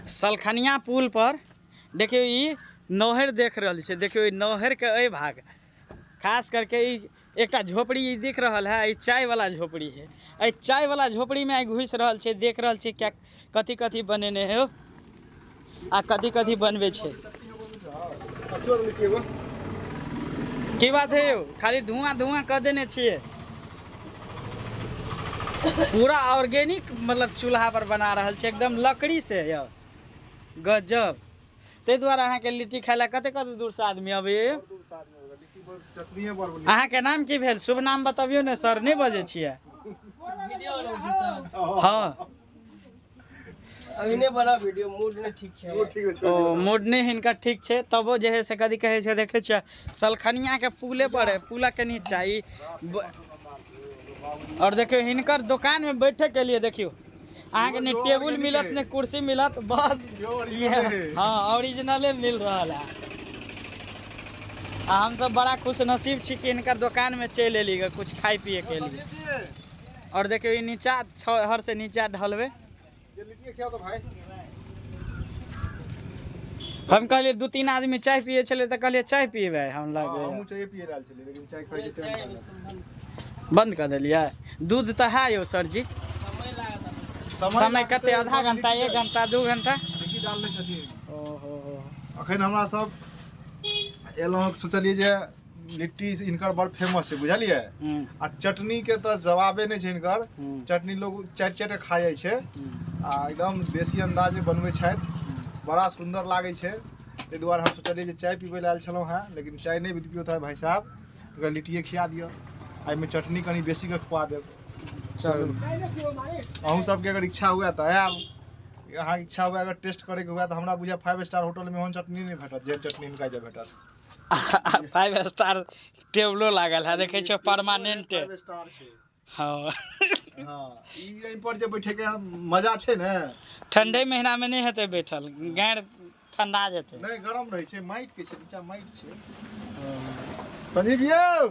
सलखनिया पुल पर देखियो ई नहर देख रहल छे। देखियो ई नहर के ए भाग खास करके ई एकटा झोपड़ी ई दिख रहल है। ई चाय वाला झोपड़ी है। ए चाय वाला झोपड़ी में घुस रहल छे। देख रहल छे क्या कथी कथी बनेने है आ कथी कथी बनबे छे। की बात है यो खाली धुआं धुआं कर देने छिए। पूरा ऑर्गेनिक मतलब चूल्हा पर बना रहल छे एकदम लकड़ी से यो गजब। ते द्वारा अहाँ के लिट्टी खाइला कते कते दूर से आदमी आबे। अहाँ के नाम की भेल शुभ नाम बताबियो ने सर नहीं बजे छिए। हाँ अभी नहीं बना वीडियो मूड नहीं ठीक छे। ओ मूड नहीं हिनका ठीक छे तबो जे है से कदी कहे छे। देखे छे सलखनिया के पुले पर है पुला के नीचा ई और देखियो हिनकर दुकान में बैठे के लिए देखियो अहाँ के ने टेबुल मिलत ने कुर्सी मिलत बस ये हाँ ओरिजिनले मिल रहा है। हम सब बड़ा खुश नसीब छी कि इनकर दुकान में चल एली कुछ खाए पिए के लिए। और देखियो ये नीचा हर से नीचा ढलवे हम कहलिए 2-3 आदमी चाय पिए चले तो कहलिए चाय पिए हम बंद कर दिलिए। दूध तो है यो सर जी समय कते आधा घंटा 1 घंटा 2 घंटा अखन हमरा सब एलहुँ सोचलिए जे लिट्टी इनकर बड़ फेमस है बुझलिए। आ चटनी के तो जवाबे नहीं है इनकर। चटनी लोग चाट चाट खा जाए छे आ एकदम देसी अंदाज में बनवे छे बड़ा सुंदर लागे छे। ते द्वारा हम सोचलिए जे चाय पीबे लायल छलौं हैं लेकिन चाय नहीं पियो था भाई साहब तो लिट्टिए खिया दियो आई में चटनी कनी बेसी के खुआ देब। चलो अहूँ सबके अगर इच्छा हुआ तो आब यहाँ इच्छा हुआ अगर टेस्ट करे के हुआ तो हमरा बुझा 5 स्टार होटल में होन चटनी नहीं भेटत जे चटनी इनका जे भेटत। 5 स्टार टेबलो लागल है देखे छो परमानेंट। हाँ हाँ ई यहीं पर जे बैठे के मजा छे ने ठंडे महीना में नहीं हेते बैठल गाड़ ठंडा जेते नहीं गरम रहे छे माइट के छे नीचा माइट छे। संजीव यौ